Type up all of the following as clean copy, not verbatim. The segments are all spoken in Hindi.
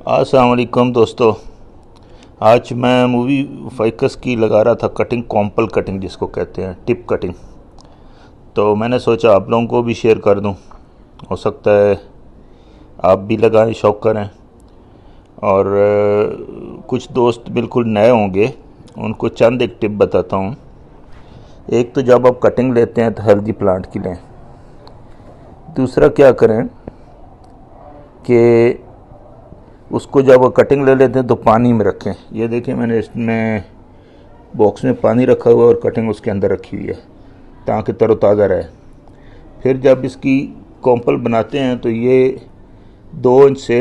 अस्सलाम वालेकुम दोस्तों। आज मैं मूवी फाइकस की लगा रहा था कटिंग, कॉम्पल कटिंग जिसको कहते हैं, टिप कटिंग। तो मैंने सोचा आप लोगों को भी शेयर कर दूं, हो सकता है आप भी लगाएं, शौक़ करें। और कुछ दोस्त बिल्कुल नए होंगे, उनको चंद एक टिप बताता हूं। एक तो जब आप कटिंग लेते हैं तो हेल्दी प्लांट की लें। दूसरा क्या करें कि उसको जब कटिंग ले लेते हैं तो पानी में रखें। ये देखिए, मैंने इसमें बॉक्स में पानी रखा हुआ है और कटिंग उसके अंदर रखी हुई है ताकि तरोताज़ा रहे। फिर जब इसकी कॉम्पल बनाते हैं तो ये 2 इंच से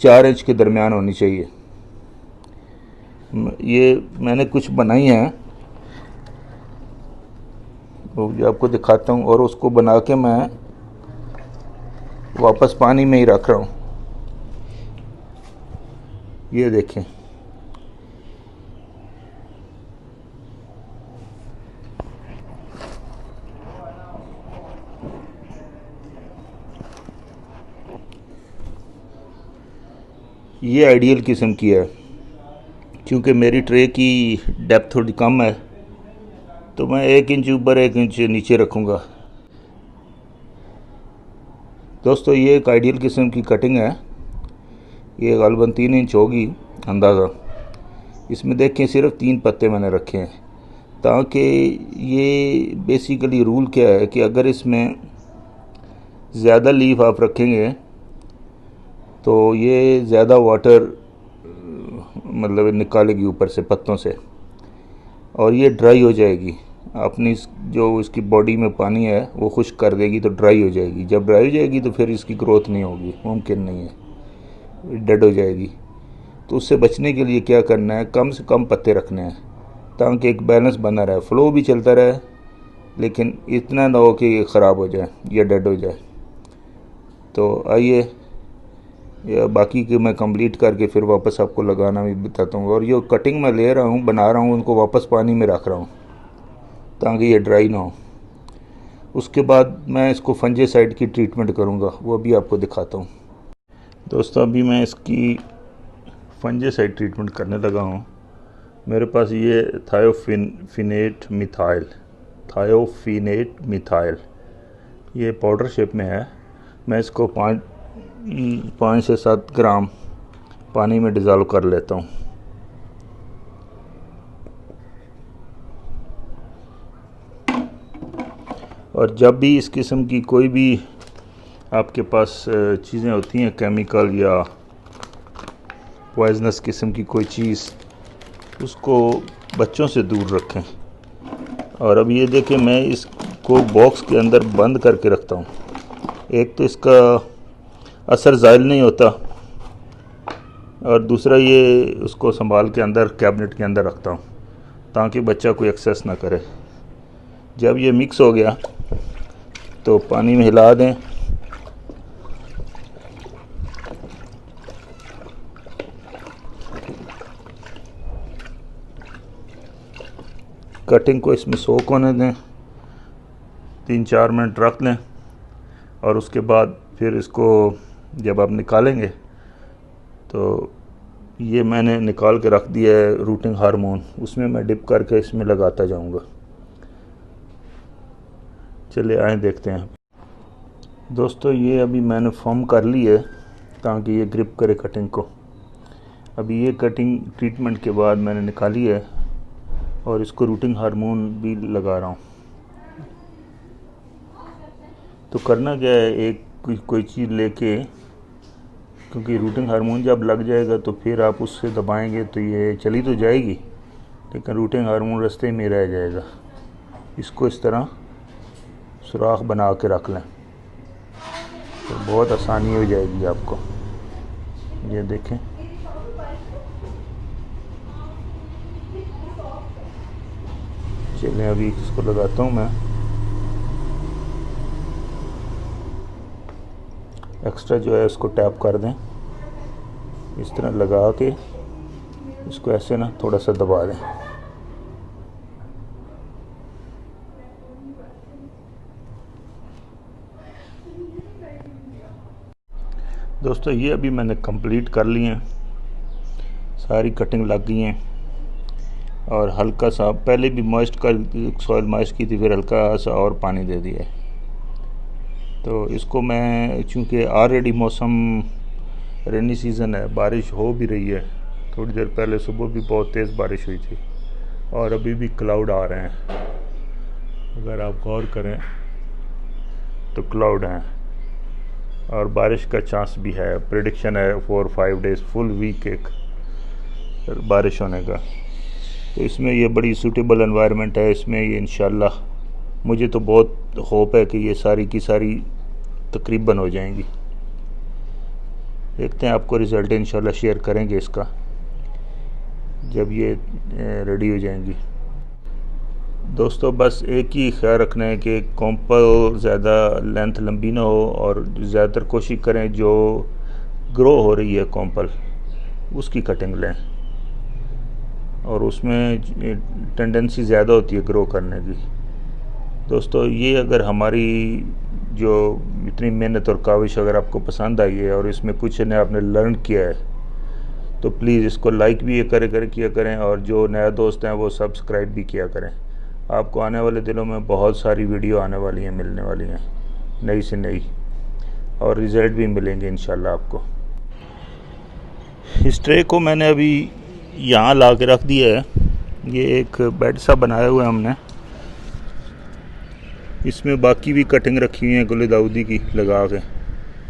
4 इंच के दरमियान होनी चाहिए। ये मैंने कुछ बनाई हैं, वो जो आपको दिखाता हूँ, और उसको बना के मैं वापस पानी में ही रख रहा हूँ। ये देखें, ये आइडियल किस्म की है। क्योंकि मेरी ट्रे की डेप्थ थोड़ी कम है तो मैं 1 इंच ऊपर 1 इंच नीचे रखूँगा। दोस्तों, ये एक आइडियल किस्म की कटिंग है। ये गालबन 3 इंच होगी अंदाज़ा। इसमें देखें, सिर्फ 3 पत्ते मैंने रखे हैं ताकि ये बेसिकली रूल क्या है कि अगर इसमें ज़्यादा लीफ आप रखेंगे तो ये ज़्यादा वाटर मतलब निकालेगी ऊपर से पत्तों से, और ये ड्राई हो जाएगी। अपनी जो इसकी बॉडी में पानी है वो खुश्क कर देगी तो ड्राई हो जाएगी। जब ड्राई हो जाएगी तो फिर इसकी ग्रोथ नहीं होगी, मुमकिन नहीं है, डेड हो जाएगी। तो उससे बचने के लिए क्या करना है, कम से कम पत्ते रखने हैं ताकि एक बैलेंस बना रहे, फ़्लो भी चलता रहे, लेकिन इतना ना हो कि ये ख़राब हो जाए या डेड हो जाए। तो आइए, या बाकी के मैं कंप्लीट करके फिर वापस आपको लगाना भी बताता हूँ। और ये कटिंग मैं ले रहा हूँ, बना रहा हूँ, उनको वापस पानी में रख रहा हूँ ताकि ये ड्राई ना हो। उसके बाद मैं इसको फंजीसाइड की ट्रीटमेंट करूँगा, वो भी आपको दिखाता हूँ। दोस्तों, अभी मैं इसकी फंजीसाइड ट्रीटमेंट करने लगा हूँ। मेरे पास ये थायोफिनेट मिथाइल ये पाउडर शेप में है। मैं इसको 5 से 7 ग्राम पानी में डिज़ोल्व कर लेता हूँ। और जब भी इस किस्म की कोई भी आपके पास चीज़ें होती हैं, केमिकल या पॉइजनस किस्म की कोई चीज़, उसको बच्चों से दूर रखें। और अब ये देखें, मैं इसको बॉक्स के अंदर बंद करके रखता हूँ। एक तो इसका असर ज़ायल नहीं होता, और दूसरा ये उसको संभाल के अंदर कैबिनेट के अंदर रखता हूँ ताकि बच्चा कोई एक्सेस ना करे। जब ये मिक्स हो गया तो पानी में हिला दें। कटिंग को इसमें सोक होने दें, 3-4 मिनट रख लें, और उसके बाद फिर इसको जब आप निकालेंगे तो ये मैंने निकाल के रख दिया है रूटिंग हार्मोन, उसमें मैं डिप करके इसमें लगाता जाऊंगा। चलिए आए देखते हैं। दोस्तों, ये अभी मैंने फॉर्म कर ली है ताकि ये ग्रिप करे कटिंग को। अभी ये कटिंग ट्रीटमेंट के बाद मैंने निकाली है और इसको रूटिंग हार्मोन भी लगा रहा हूँ। तो करना क्या है, एक कोई चीज़ लेके, क्योंकि रूटिंग हार्मोन जब लग जाएगा तो फिर आप उससे दबाएंगे तो ये चली तो जाएगी, लेकिन रूटिंग हार्मोन रास्ते में रह जाएगा। इसको इस तरह सुराख बना के रख लें तो बहुत आसानी हो जाएगी आपको। ये देखें, चलिए अभी इसको लगाता हूँ मैं। एक्स्ट्रा जो है उसको टैप कर दें, इस तरह लगा के इसको ऐसे ना थोड़ा सा दबा दें। दोस्तों ये अभी मैंने कंप्लीट कर ली हैं, सारी कटिंग लग गई हैं और हल्का सा पहले भी मॉइस्ट कर सॉइल मॉइस्ट की थी, फिर हल्का सा और पानी दे दिया है। तो इसको मैं चूँकि ऑलरेडी मौसम रेनी सीज़न है, बारिश हो भी रही है, थोड़ी देर पहले सुबह भी बहुत तेज़ बारिश हुई थी और अभी भी क्लाउड आ रहे हैं। अगर आप गौर करें तो क्लाउड हैं और बारिश का चांस भी है। प्रेडिक्शन है 4-5 डेज़ फुल वीक एक बारिश होने का। तो इसमें ये बड़ी सूटेबल एनवायरनमेंट है। इसमें ये इंशाल्लाह मुझे तो बहुत होप है कि ये सारी की सारी तकरीबन हो जाएंगी। देखते हैं, आपको रिज़ल्ट इंशाल्लाह शेयर करेंगे इसका जब ये रेडी हो जाएंगी। दोस्तों बस एक ही ख्याल रखना है कि कॉम्पल ज़्यादा लेंथ लंबी ना हो और ज़्यादातर कोशिश करें जो ग्रो हो रही है कॉम्पल उसकी कटिंग लें, और उसमें टेंडेंसी ज़्यादा होती है ग्रो करने की। दोस्तों ये अगर हमारी जो इतनी मेहनत और काविश अगर आपको पसंद आई है और इसमें कुछ ने आपने लर्न किया है तो प्लीज़ इसको लाइक भी किया करें और जो नया दोस्त हैं वो सब्सक्राइब भी किया करें। आपको आने वाले दिनों में बहुत सारी वीडियो आने वाली हैं, मिलने वाली हैं नई से नई, और रिज़ल्ट भी मिलेंगे इंशाल्लाह आपको। इस ट्रे को मैंने अभी यहाँ ला के रख दिया है। ये एक बेड सा बनाया हुआ है हमने, इसमें बाकी भी कटिंग रखी हुई है गुल दाऊदी की लगा के,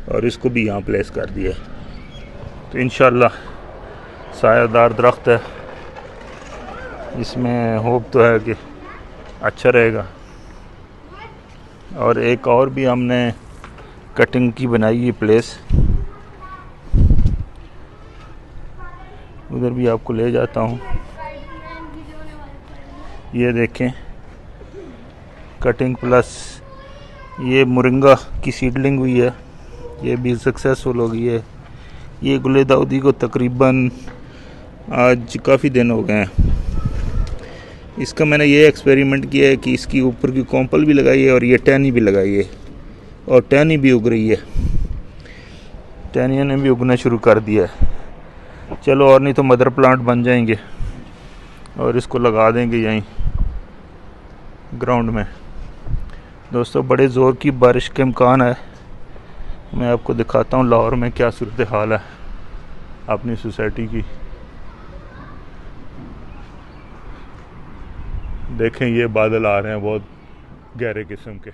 और इसको भी यहाँ प्लेस कर दिया है। तो इंशाल्लाह सायादार दरख्त है, इसमें होप तो है कि अच्छा रहेगा। और एक और भी हमने कटिंग की बनाई है प्लेस, उधर भी आपको ले जाता हूँ। ये देखें कटिंग प्लस ये मोरिंगा की सीडलिंग हुई है, ये भी सक्सेसफुल हो गई है। ये गुल दाऊदी को तकरीबन आज काफ़ी दिन हो गए हैं। इसका मैंने ये एक्सपेरिमेंट किया है कि इसकी ऊपर की कॉम्पल भी लगाई है और ये टहनी भी लगाई है, और टहनी भी उग रही है, टहनियों ने भी उगना शुरू कर दिया है। चलो और नहीं तो मदर प्लांट बन जाएंगे और इसको लगा देंगे यहीं ग्राउंड में। दोस्तों बड़े ज़ोर की बारिश के इम्कान है। मैं आपको दिखाता हूँ लाहौर में क्या सूरत हाल है अपनी सोसाइटी की। देखें ये बादल आ रहे हैं बहुत गहरे किस्म के।